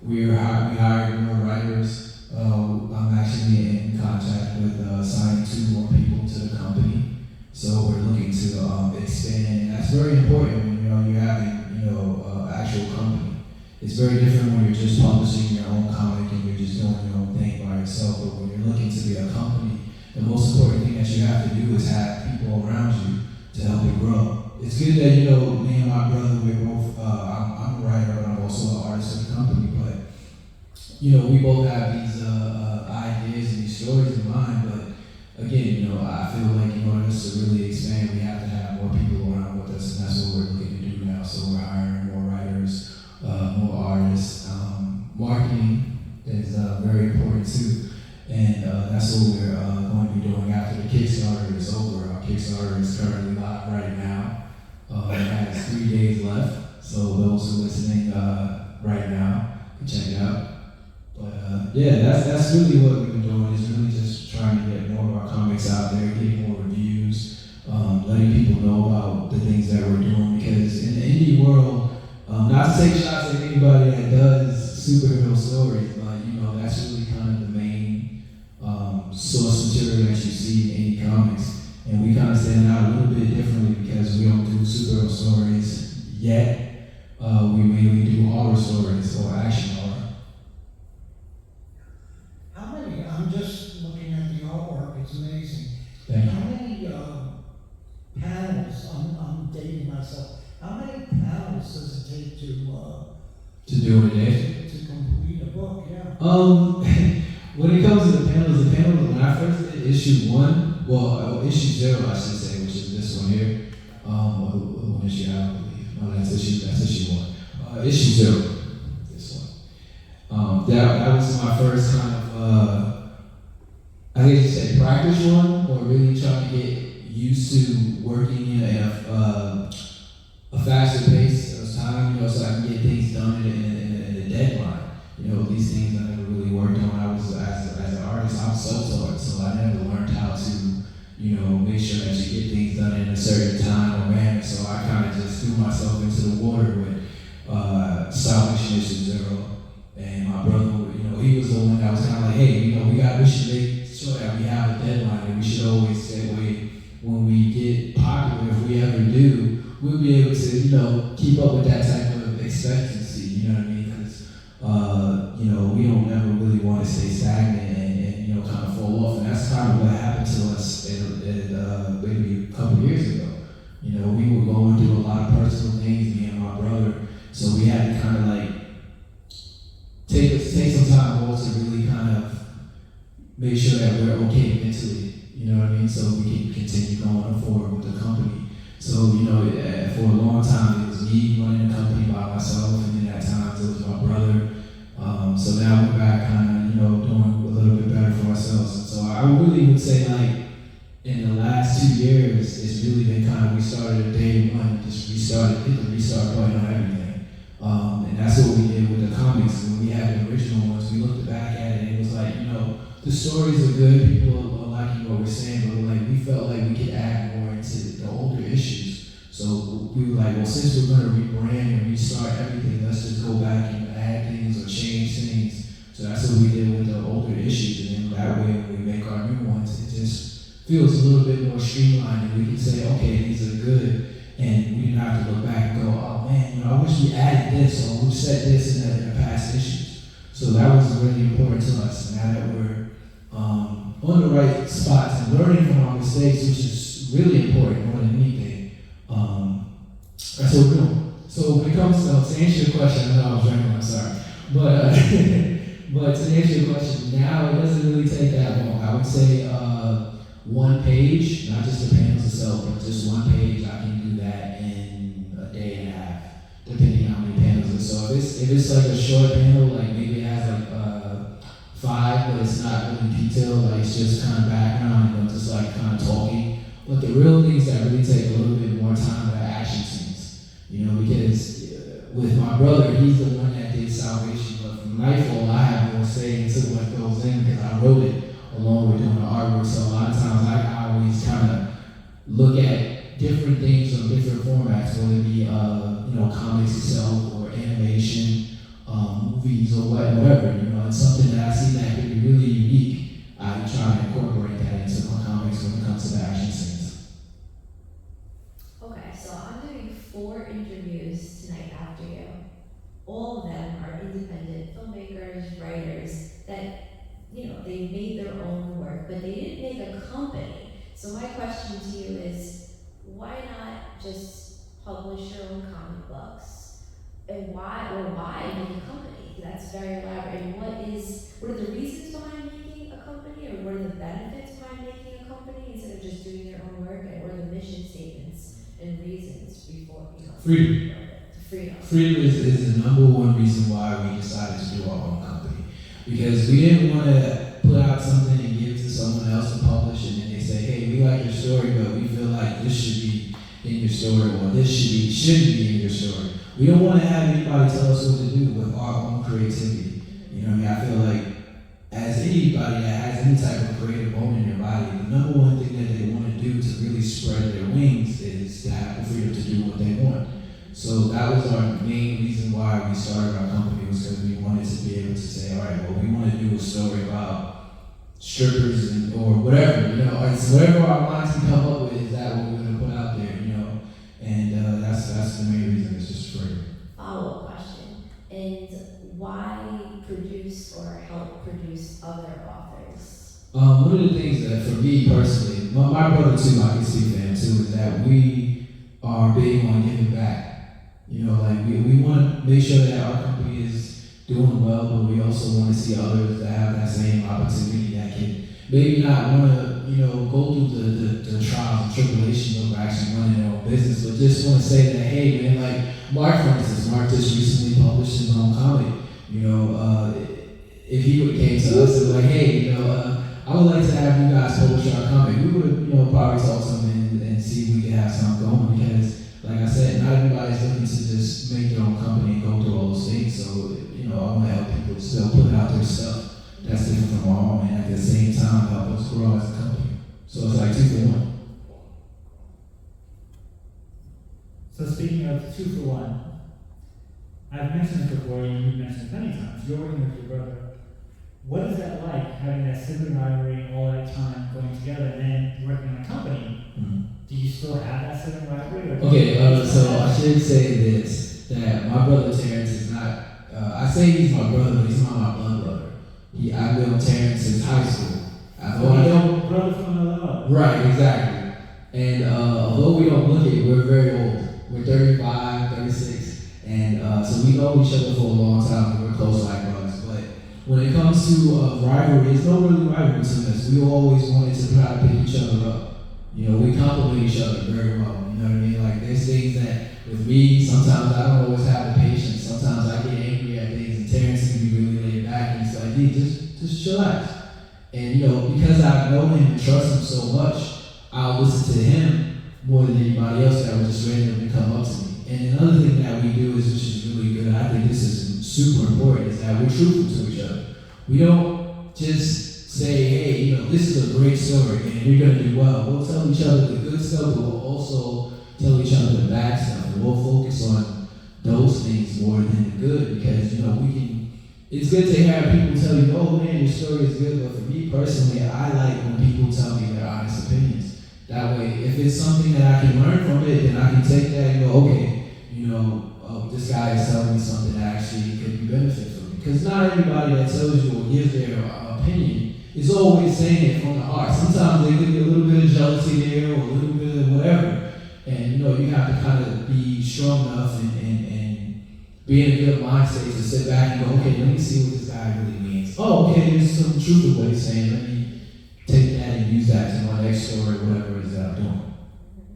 We hired more writers. I'm actually in contact with signing 2 more people to the company. So we're looking to expand, and that's very important when you're having actual company. It's very different when you're just publishing your own comic and you're just doing your own thing by yourself. But when you're looking to be a company, the most important thing that you have to do is have people around you to help it grow. It's good that me and my brother, we're both. I'm a writer, but I'm also an artist of the company. But we both have these ideas and these stories in mind. But again, I feel like in order to really expand, we have to have more people around with us, and that's what we're looking to do now. So we're hiring more writers, more artists. Marketing is very important too, and that's what we're going to be doing after the Kickstarter is over. Our Kickstarter is currently live right now. left. So those who are listening right now can check it out. But yeah, that's really what we've been doing, is really just trying to get more of our comics out there, getting more reviews, letting people know about the things that we're doing, because in the indie world, not to take shots at anybody that does superhero stories, but you know, that's really kind of the main source material that you see in indie comics. And we kind of stand out a little bit differently because we don't do superhero stories yet. We mainly do horror stories or action horror.
How many, I'm just looking at the artwork, it's amazing.
Thank you.
How many panels, I'm dating myself, how many panels does it take
To do it a day?
to complete a book, yeah?
When it comes to the panels, when I first did issue 1, issue 0, I should say, which is this one here. One issue, I believe. No, that's issue 1. Issue 0, this one. That was my first kind of, I guess you say practice one, or really trying to get used to working in a faster pace of time, you know, so I can get things done in a deadline. You know, these things I never really worked on. I was, as an artist, I'm self-taught, so I never learned how to, you know, make sure that you get things done in a certain time or manner. So I kind of just threw myself into the water with Salvation Issue 0. And my brother, you know, he was the one that was kind of like, hey, you know, we should make sure that we have a deadline, and we should always say, wait, when we get popular, if we ever do, we'll be able to, you know, keep up with that type of expectancy, you know what I mean? Because, you know, we don't ever really want to stay stagnant and, you know, kind of fall off. And that's kind of what happened to us maybe a couple years ago. You know, we were going through a lot of personal things, me and my brother, so we had to kind of like take some time off to really kind of make sure that we're okay mentally, you know what I mean? So we can continue going forward with the company. So, you know, for a long time, it was me running the company by myself, and then at times it was my brother. So now we're back kind of, you know, doing a little bit better for ourselves. And so I really would say, like, in the last 2 years, it's really been kind of, we started at day one, just hit the restart button on everything. And that's what we did with the comics. When we had the original ones, we looked back at it, and it was like, you know, the stories are good, people are liking what we're saying, but like we felt like we could add more into the older issues. So we were like, well, since we're going to rebrand and restart everything, let's just go back and add things or change things. So that's what we did with the older issues, and then that way when we make our new ones, it just feels a little bit more streamlined, and we can say, okay, these are good, and we didn't have to look back and go, oh man, you know, I wish we added this or we said this in the past issues. So that was really important to us. And now that we're on the right spots and learning from our mistakes, which is really important more than anything, that's what we're doing. So when it comes to answer your question, I know I was rambling, I'm sorry, but but to answer your question, now it doesn't really take that long. I would say 1 page, not just the panels itself, but just 1 page. I can do that in a day and a half, depending on how many panels it is. So if it's like a short panel, like maybe it has like 5, but it's not really detailed, like it's just kind of background, you know, just like kind of talking. But the real things that really take a little bit more time are action scenes, you know, because with my brother, he's the one that did Salvation, but from Nightfall, I have more say into what goes in because I wrote it along with doing the artwork. So a lot of times I always kind of look at different things on different formats, whether it be, you know, comics itself or animation, movies or whatever, you know, it's something that I see that could be really unique. I try to incorporate that into my comics when it comes to the action scenes.
Okay, so I'm doing 4 interviews tonight after you. All of them are independent filmmakers, writers that, you know, they made their own work, but they didn't make a company. So my question to you is, why not just publish your own comic books? And why make a company? That's very elaborate. And what are the reasons behind making a company, or what are the benefits behind making a company instead of just doing your own work? And what are the mission statements and reasons before, you know?
Freedom.
Freedom.
Freedom is the number one reason why we decided to do our own company. Because we didn't want to put out something and give it to someone else to publish, and then they say, hey, we like your story, but we feel like this should be in in your story, or this shouldn't be in your story. We don't want to have anybody tell us what to do with our own creativity. You know what I mean? I feel like as anybody that has any type of creative bone in their body, the number one thing that they want to do to really spread their wings is to have the freedom to do what they want. So that was our main reason why we started our company, was because we wanted to be able to say, all right, well, we want to do a story about strippers or whatever, you know, it's whatever our minds can come up with, is that what we're going to put out there, you know, and that's the main reason. It's just free.
Follow-up question, and why produce or help produce other authors?
One of the things that for me personally, my brother too, I can speak for him too, is that we are big on giving back. You know, like we want to make sure that our company is doing well, but we also want to see others that have that same opportunity that can maybe not want to, you know, go through the trials and tribulations of actually running their own business, but just want to say that, hey man, like Mark, for instance, Mark just recently published his own comic. You know, if he would have came to us and was like, hey, you know, I would like to have you guys publish our comic, we would have, you know, probably talked to him and see if we could have something going, because like I said, not everybody's looking to just make their own company and go through all those things. So, you know, I want to help people still put out their stuff that's different from our own, and at the same time help us grow as a company. So it's like 2 for 1.
So speaking of 2 for 1, I've mentioned it before, and you've mentioned it many times, you're working with your brother. What is that like, having that sibling rivalry all that time going together and then working on a company?
Mm-hmm.
Do you still have that sibling rivalry?
Okay, so I should say this, that my brother Terrence is not, I say he's my brother, but he's not my blood brother. I've known Terrence since high school.
Brother from another mother.
Right, exactly. And although we don't look it, we're very old. We're 35, 36, and so we know each other for a long time, and we're close like brothers. But when it comes to rivalry, there's no really rivalry between us. We always wanted to try to pick each other up. You know, we complement each other very well. You know what I mean? Like, there's things that with me, sometimes I don't always have the patience. Sometimes I get angry at things, and Terrence can be really laid back, and he's like, "Hey, just chillax." And you know, because I've known him and trust him so much, I'll listen to him more than anybody else that would just randomly come up to me. And another thing that we do is, which is really good, I think this is super important, is that we're truthful to each other. We don't just say, hey, you know, this is a great story and you're going to do well. We'll tell each other the good stuff, but we'll also tell each other the bad stuff. And we'll focus on those things more than the good, because, you know, it's good to have people tell you, oh man, your story is good, but for me personally, I like when people tell me their honest opinions. That way, if it's something that I can learn from it, then I can take that and go, okay, you know, this guy is telling me something that actually could be beneficial for me. Because not everybody that tells you or gives their opinion is always saying it from the heart. Sometimes there could be a little bit of jealousy there or a little bit of whatever. And, you know, you have to kind of be strong enough and be in a good mindset to sit back and go, okay, let me see what this guy really means. Oh, okay, there's some truth to what he's saying. Let me take that and use that to my next story, whatever it is that I'm doing.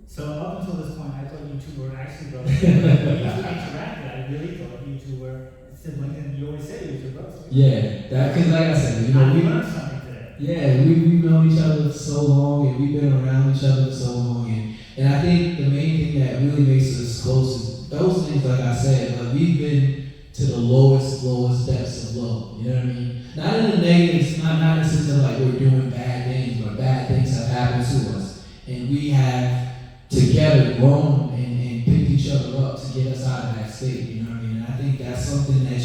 So up until this point, I thought you two were actually brothers. When you two interacted, I really thought you two were siblings, and you always say you were brothers.
Yeah, because like I said, you know,
we learned something today.
Yeah, we've known each other for so long, and we've been around each other for so long, and I think the main thing that really makes us close is those things, like I said, like we've been to the lowest depths of low, you know what I mean? Not in the negatives, not in the sense of like we're doing bad things, but bad things have happened to us, and we have together grown and picked each other up to get us out of that state, you know what I mean? And I think that's something that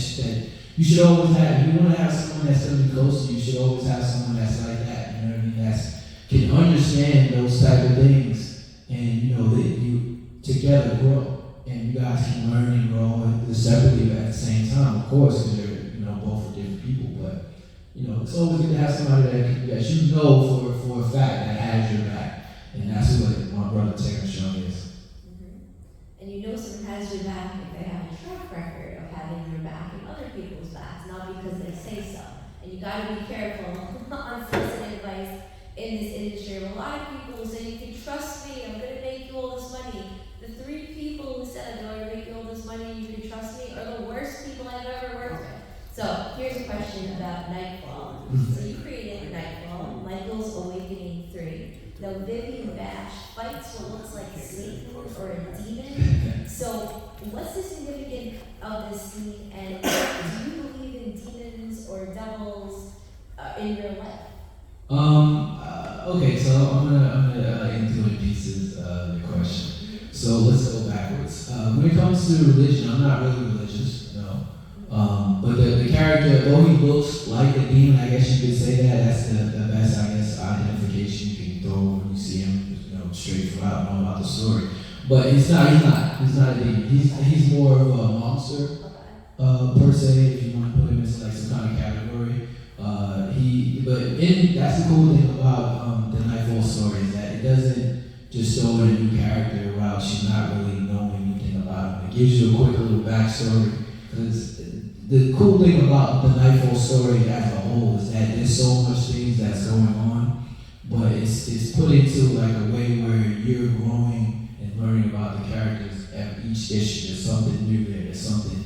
you should always have. If you want to have someone that's going to be close to you, you should always have someone that's like that, you know what I mean? That can understand those type of things, and you know, that you together grow. And you guys can learn and grow separately, but at the same time, of course, because you're, you know, both are different people. But you know, it's always good to have somebody that you know for a fact that has your back, and that's what my brother Terrence Young is.
Mm-hmm. And you know someone has your back if they have a track record of having your back and other people's backs, not because they say so. And you got to be careful on soliciting advice in this industry. A lot of people will say, "You can trust me. I'm going to make you all this money." The 3 people who said, "I'm going to make you all this money, you can trust me," are the worst people I've ever worked with. So here's a question about Nightfall. So you created Nightfall, Michael's Awakening 3. the Vivian Bash fights what looks like Satan or a demon. So, what's the significance of this scene, and do you believe in demons or devils in real life?
Okay, so I'm gonna include pieces of the question. So let's go backwards. When it comes to religion, I'm not really religious, no. But the character, though he looks like a demon, I guess you could say that. That's the best, I guess, identification you can throw when you see him, straight throughout about the story. But he's not a demon. He's more of a monster, per se, if you want to put him into like some kind of category. That's the cool thing about the Nightfall story is that it doesn't just throw in a new character without you not really knowing anything about him. It gives you a quick little backstory. Because the cool thing about the Nightfall story as a whole is that there's so much things that's going on, but it's put into like a way where you're growing and learning about the characters at each issue. There's something new there. There's something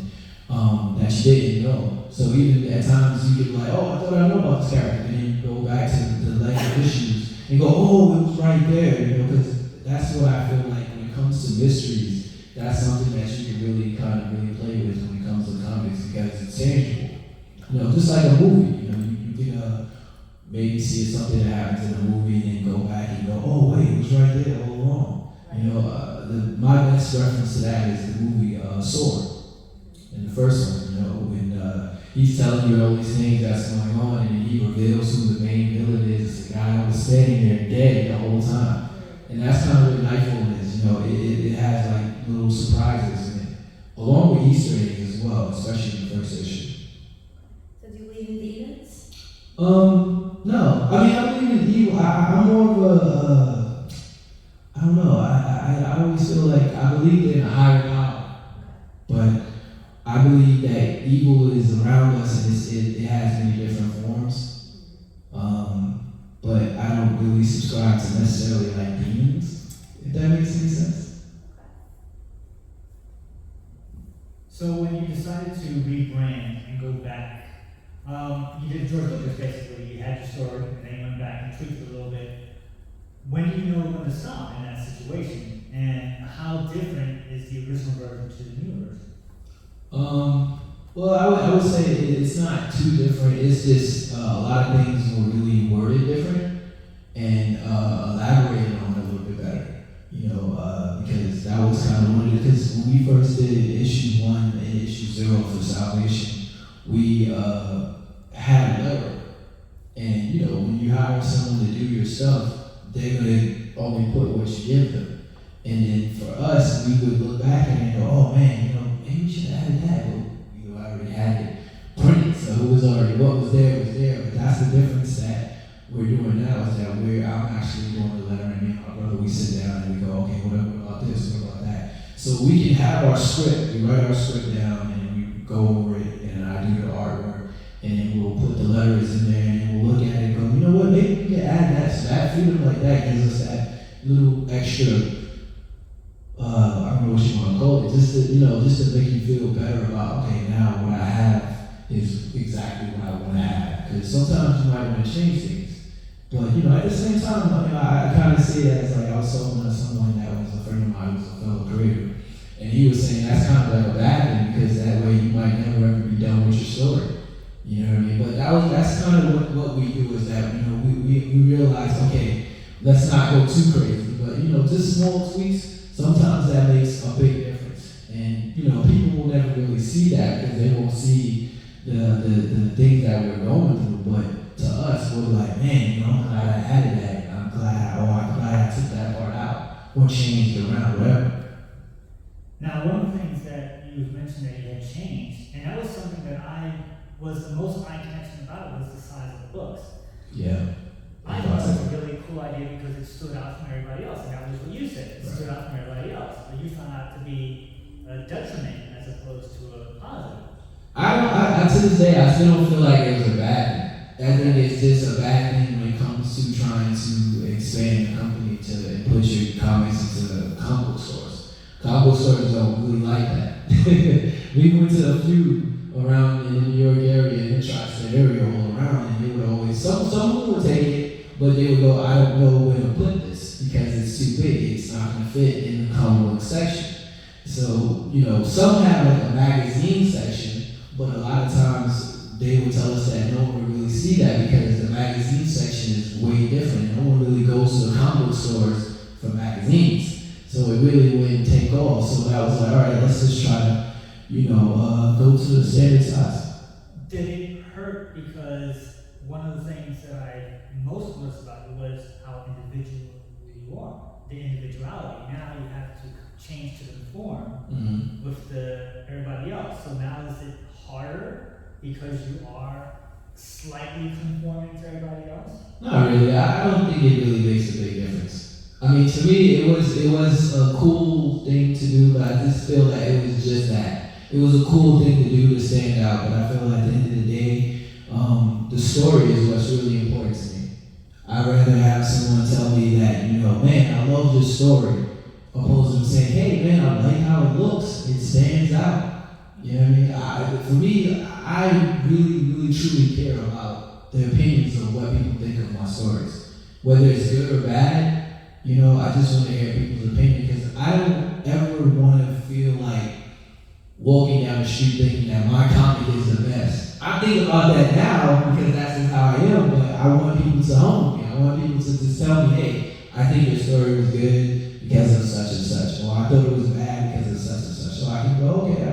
that you didn't know. So even at times you get like, oh, I thought I knew about this character, and then you go back to the later issues and go, oh, it was right there, because that's what I feel like when it comes to mysteries. That's something that you can really play with when it comes to comics, because it's tangible. Just like a movie. You can maybe see something that happens in a movie and then go back and go, oh wait, it was right there all along. My best reference to that is the movie Sword. In the first one, when he's telling you all these things that's going on, and then he reveals who the main villain is, the guy who was standing there dead the whole time. And that's kind of what Nightfall is. It has like little surprises in it, along with Easter eggs as well, especially in the first issue.
So do you believe in demons?
No. I believe in evil. I'm more of a, I don't know. I always feel like I believe in a higher power, but I believe that evil is around us, and it has many different forms. But I don't really subscribe to necessarily like demons, if that makes any sense.
So when you decided to rebrand and go back, you did George Lucas basically. You had your story, and then you went back and tweaked it a little bit. When do you know when to stop in that situation, and how different is the original version to the new version?
Well, I would say it's not too different. It's just a lot of things were really worded different and elaborated on a little bit better. Because that was kind of one of the, because when we first did issue 1 and issue 0 for Salvation, we had a letter. And when you hire someone to do your stuff, they're gonna only put what you give them. And then for us, we would look back and go, oh man, maybe we should have added that. But I already had it printed, so it was already, what was there was there. But that's the difference that we're doing now, is that I'm actually doing the letter, and me and my brother, we sit down and we go, okay, what about this, what about that? So we can have our script, we write our script down, and we go over it, and I do the artwork, and then we'll put the letters in there, and then we'll look at it and go, you know what, maybe we can add that. So that feeling like that gives us that little extra, I don't know what you want to call it, just to make you feel better about, okay, now what I have is exactly what I want to have. Because sometimes you might want to change things. But, at the same time, I kind of see it as like I was talking to someone that was a friend of mine who was a fellow creator. And he was saying that's kind of like a bad thing, because that way you might never ever be done with your story. You know what I mean? But that's kind of what we do, is that, we realize, okay, let's not go too crazy. But, just small tweaks, sometimes that makes a big difference. And, people will never really see that, because they won't see the things that we're going through. But to us, we're like, man, I'm glad I added that. I'm glad I took that part out or changed around, whatever.
Now, one of the things that you mentioned that you had changed, and that was something that was the most eye-catching about it, was the size of the books.
Yeah.
I thought it was a really cool idea because it stood out from everybody else, and that was what you said. It stood out from everybody else, but you found out to be a detriment as opposed to a positive.
I to this day, I still don't feel like it was a bad thing. I think it's just a bad thing when it comes to trying to expand the company and put your comics into comic book stores. Comic book stores don't really like that. We went to a few around in the New York area and the tri-state area all around, and they would always, some would take it, but they would go, I don't know where to put this because it's too big. It's not going to fit in the comic book section. So, some have like a magazine section, but a lot of times they would tell us that no one would really see that because the magazine section is way different. No one really goes to the comic book stores for magazines. So it really wouldn't take off. So that was like, all right, let's just try to, go to the standard size.
Did it hurt because one of the things that I most was about was how individual you are, the individuality. Now you have to change to conform with everybody else. So now is it harder because you are slightly conforming to everybody else?
Not really. I don't think it really makes a big difference. I mean, to me, it was a cool thing to do, but I just feel that it was just that. It was a cool thing to do to stand out, but I feel like at the end of the day, the story is what's really important to me. I'd rather have someone tell me that, man, I love this story, opposed to saying, hey, man, I like how it looks. It stands out. You know what I mean? For me, I really, really, truly care about the opinions of what people think of my stories. Whether it's good or bad, I just want to hear people's opinion because I don't ever want to feel like walking down the street thinking that my comic is the best. I think about that now because that's just how I am, but I want people to humble me. I want people to just tell me, hey, I think your story was good because of such and such, or I thought it was bad because of such and such. So I can go, okay, I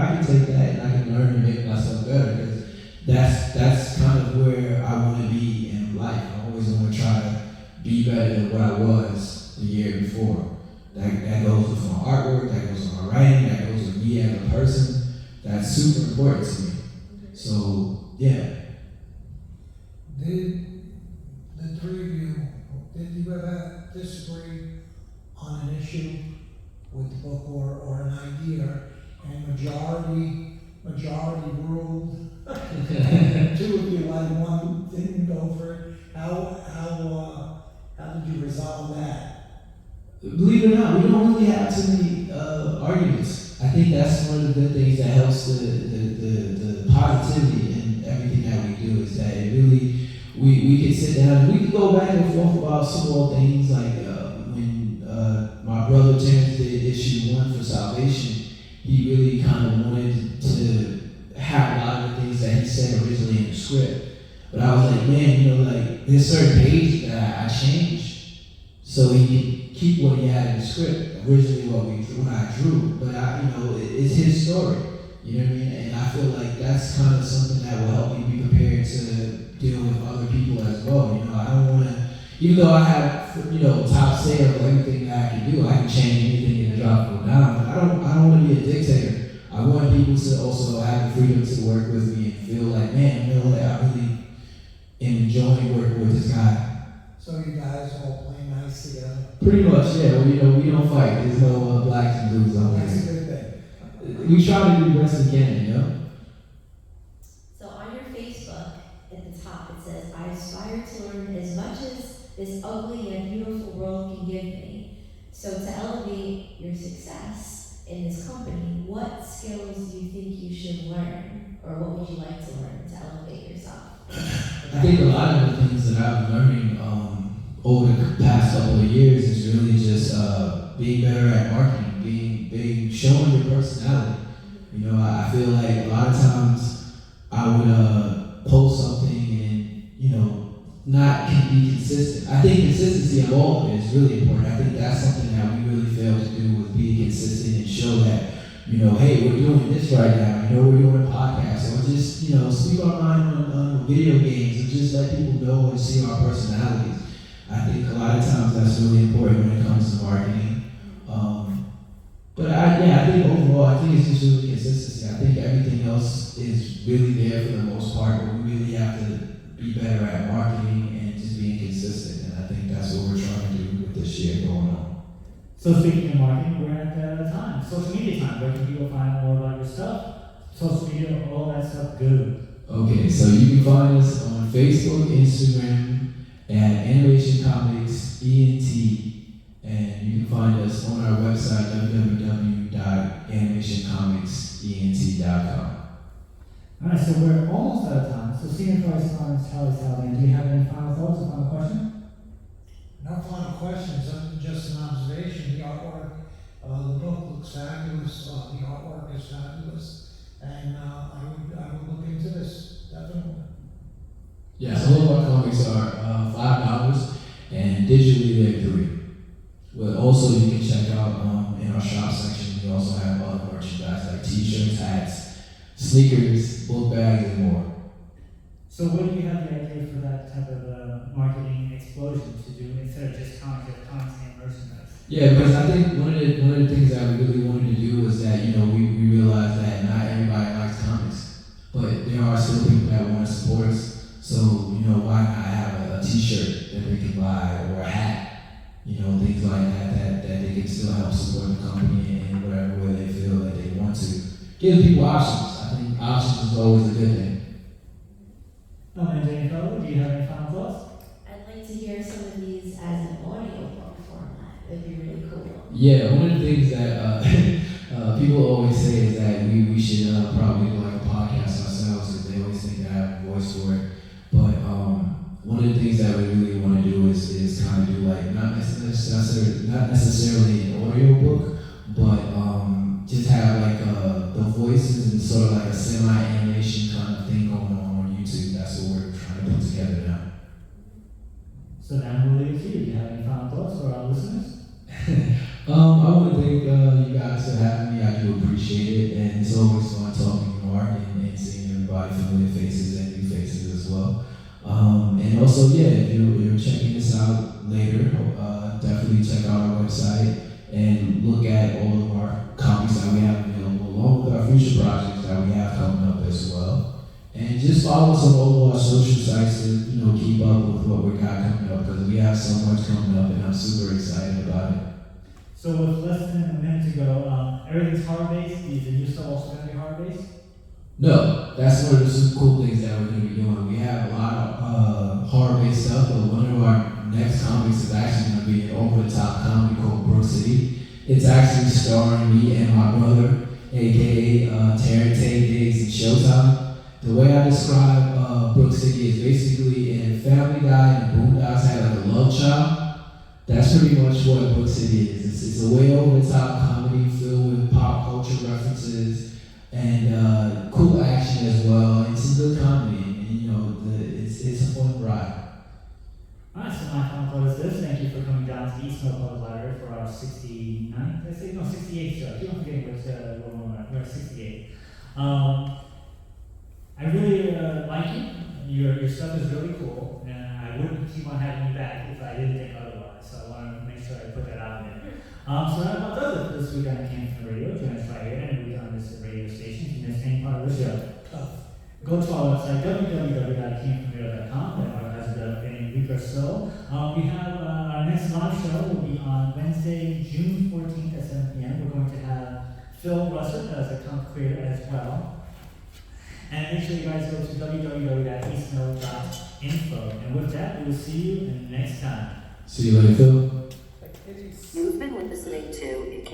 can take that and I can learn and make myself better because that's kind of where I want to be in life. I always want to try to be better than what I was the year before. That goes with my artwork, that goes with my writing, that goes with me as a person. That's super important to me. So, yeah.
Did the three of you, did you ever disagree on an issue with the book or an idea, and majority ruled? Two of you, like one didn't go for it. How did you resolve that?
Believe it or not, we don't really have too many arguments. I think that's one of the good things that helps the positivity in everything that we do is that it really, we can sit down and we can go back and forth about small things like when my brother Terrence did issue 1 for Salvation, he really kind of wanted to have a lot of the things that he said originally in the script. But I was like, man, there's certain pages that I changed so he could keep what he had in the script, originally what I drew, but it's his story, you know what I mean? And I feel like that's kind of something that will help me be prepared to deal with other people as well. I don't want to, even though I have, top say of everything that I can do, I can change anything in a drop of a dime, but I don't want to be a dictator. I want people to also have the freedom to work with me and feel like, man, I really am enjoying working with this guy.
So you guys all play nice together?
Pretty much, yeah. We don't fight. There's no blacks and blues on
That's
there.
a good thing.
We try to do the best we can,
So on your Facebook, at the top, it says, I aspire to learn as much as this ugly and beautiful world can give me. So to elevate your success in this company, what skills do you think you should learn? Or what would you like to learn to elevate yourself?
I think a lot of the things that I've been learning over the past couple of years is really just being better at marketing, being showing your personality. I feel like a lot of times I would post something and not be consistent. I think consistency of all of it is really important. I think that's something that we really fail to do with being consistent and show that hey, we're doing this right now. We're doing a podcast, or just speak our mind on video games and just let people know and see our personalities. I think a lot of times that's really important when it comes to marketing. But I think overall, I think it's just really consistency. I think everything else is really there for the most part, but we really have to be better at marketing and just being consistent. And I think that's what we're trying to do with this year going on.
So speaking of marketing, we're at the time, social media time. Where can people find more about your stuff? Social media, all that stuff, good.
Okay, so you can find us on Facebook, Instagram, at Animation Comics ENT, and you can find us on our website, www.animationcomicsent.com.
Alright, so we're almost out of time. So Senior Vice President Charlie Salvan, do you have any final thoughts or final question?
fabulous, the artwork is fabulous, and I would look into this, definitely.
Yeah, so all of our comics are $5, and digitally they're $3. Well, also you can check out in our shop section, we also have other merchandise like t-shirts, hats, sneakers, book bags, and more.
So what do you have the idea for that type of marketing explosion to do instead of just comics and merchandise?
Yeah, because I think one of the things that we really wanted to do was that, you know, we realized that not everybody likes comics, but there are still people that want to support us. So, you know, why not have a t-shirt that they can buy or a hat, you know, things like that they can still help support the company in whatever way they feel that they want to. Give people options. I think options is always a good thing.
And Jennifer, do you have any final thoughts?
I'd like to hear some of these as an audiobook format. It'd be really cool.
Yeah, one of the things that people always say is that we should probably do like a podcast ourselves because they always think that I have a voice for it. But one of the things that we really want to do is kind of do like not necessarily an audio book, but just have like the voices and sort of like a semi-animation kind of thing going on YouTube. That's what we're trying to put together now.
So now we'll leave it to you. Do you have any final thoughts for our listeners?
I want to thank you guys for having me. I do appreciate it, and it's always fun talking Mark and seeing everybody, familiar faces and new faces as well. And also, yeah, if you're checking this out later, definitely check out our website and look at all of our comics that we have available, along with our future projects that we have coming up as well. And just follow us on all of our social sites to, you know, keep up with what we got coming up, because we have so much coming up, and I'm super excited about it.
So with less than a minute to go, everything's horror-based. Is the new stuff also going to be horror-based?
No, that's one of the super cool things that we're going to be doing. We have a lot of horror-based stuff, but one of our next comics is actually going to be an over-the-top comedy called Brook City. It's actually starring me and my brother, aka Terrence Diggs and Showtime. The way I describe Brook City is basically in Family Guy and Boondocks had like a love child. That's pretty much what Brook City is. It's a way over-the-top comedy filled with pop culture references and cool action as well. And some good comedy, and you know, it's a fun ride.
Alright, so my final thought is this. Thank you for coming down to East Mill Public Library for our 69th, 68th show. I keep on forgetting what we're 68. I really like it. Your stuff is really cool, and I wouldn't keep on having you back if I didn't think otherwise. So I want to make sure I put that out there. So that about does it for this week on It Came From The Radio. Join us right here and week on this radio station. If you missed any part of the show, go to our website, www.itcamefromradio.com. That has it up in a week or so. We have our next live show will be on Wednesday, June 14th at 7 p.m. We're going to have Phil Russell as a content creator as well. And make sure you guys go to www.eastmill.info. And with that, we will see you next time.
See you later, Phil.
You've been listening to It